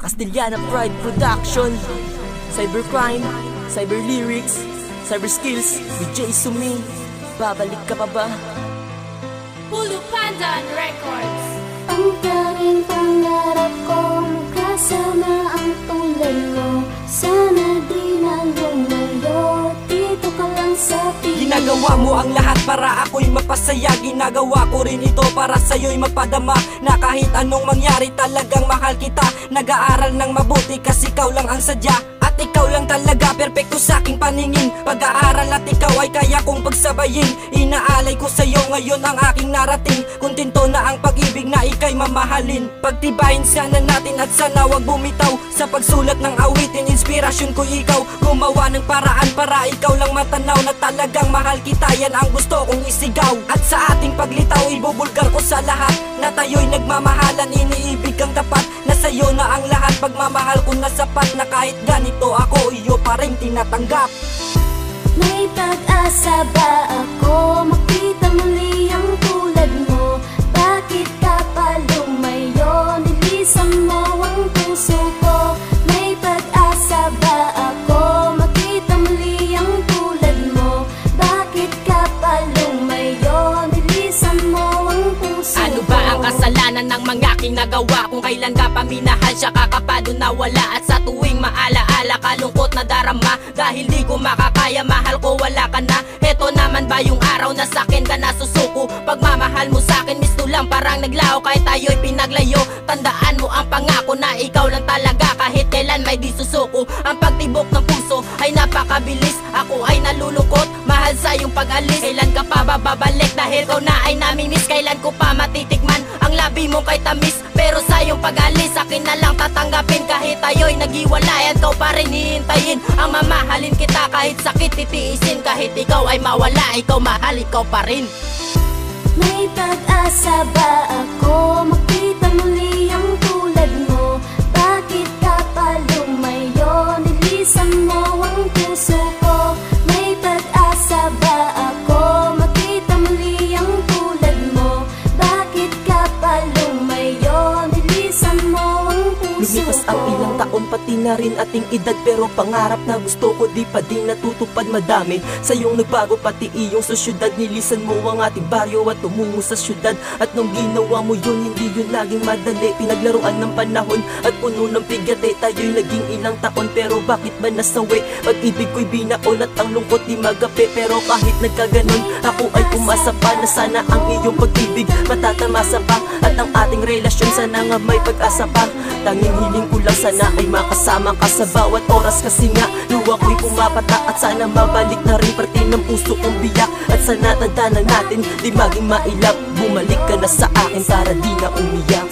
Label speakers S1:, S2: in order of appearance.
S1: Castellana Pride Production, Cybercrime, Cyber Lyrics, Cyber Skills with Jay Sumi. Babalik ka pa ba?
S2: Pulu Pandan Records.
S3: Ang tanging pangarap ko, magkasama ang tulad mo. Sana di na lumayo, dito ka lang sa piling.
S4: Ginagawa mo ang lahat para ako'y mapasaya. Ginagawa ko rin ito para sa'yo'y mapadama na kahit anong mangyari talagang mahal kita. Nag-aaral ng mabuti kasi ikaw lang ang sadya. At ikaw lang talaga perpekto sa aking paningin. Pag-aaral at ikaw ay kaya kong pagsabayin. Inaalay ko sa'yo ngayon ang aking narating. Kontento na ang pag-ibig na ika'y mamahalin. Pagtibayin sana natin at sana wag bumitaw sa pagsulat ng awitin. Inspirasyon ko ikaw, gumawa ng paraan para ikaw lang matanaw na talagang mahal kita. Yan ang gusto kong isigaw. At sa ating paglitaw ibubulgar ko sa lahat na tayo'y nagmamahalan, iniibig kang tapat. Na sa'yo na ang lahat, pagmamahal ko na sapat. Na kahit ganito ako, iyo pa rin tinatanggap.
S3: May pag-asa ba ako makita muli ang tulad mo? Bakit ka pa lumayo? Nilisan mo ang puso ko. May pag-asa ba ako makita muli ang tulad mo? Bakit ka pa lumayo? Nilisan mo ang puso ko.
S2: Ano ba ang kasalanan ng mga aking nagawa? Kung kailan ka paminahan siya kakapado na wala. At sa tuwing maalaala kalungkot na darama, dahil di ko makakaya, mahal ko wala ka na. Heto naman ba yung araw na sakin ka nasusuko? Pagmamahal mo sakin misto lang parang naglaho. Kahit tayo'y pinaglayo, tandaan mo ang pangako na ikaw lang talaga. Kahit kailan may di susuko. Ang pagtibok ng puso ay napakabilis. Ako ay nalulungkot, mahal sa iyong pag-alis. Kailan ka pa babalik dahil ikaw na ay namimiss? Kailan ko pa matitikman ang labi mo kay tamis? Pero sa iyong pag-alis akin na lang tatanggapin. Kahit tayo'y naghiwalayan, ikaw pa rin hihintayin. Ang mamahalin kita kahit sakit titiisin. Kahit ikaw ay mawala, ikaw mahal, ikaw pa rin.
S3: May pag-asa ba ako makita muli ang tulad mo? Bakit ka pa lumayo? Nilisan mo ang puso ko. May pag-asa ba ako makita muli ang tulad mo? Bakit ka pa lumayo? Nilisan mo ang puso
S1: Lumipas
S3: ko.
S1: ang ilang taon pati na rin ating edad. Pero pangarap na gusto ko di pa din natutupad. Madami sa iyong nagbago pati iyong sa syudad. Nilisan mo ang ating baryo at tumungo sa syudad. At nung ginawa mo yun, hindi yun laging madali. Pinaglaruan ng panahon at puno ng pigate. Tayo'y naging ilang taon pero bakit ba nasawi? Pag-ibig ko'y binaon at ang lungkot di magapi. Pero kahit nagkaganon, ako ay umasa pa na sana ang iyong pag-ibig matatamasa pa. At ang ating relasyon sana nga may pag-asa pa. Tanging hiling ko lang sana ay makasama ka sa bawat oras. Kasi nga luwa ko'y pumapata at sana mabalik na rin parte ng puso kong biyak. At sana tanda na natin di maging mailap. Bumalik ka na sa akin para di na umiyak.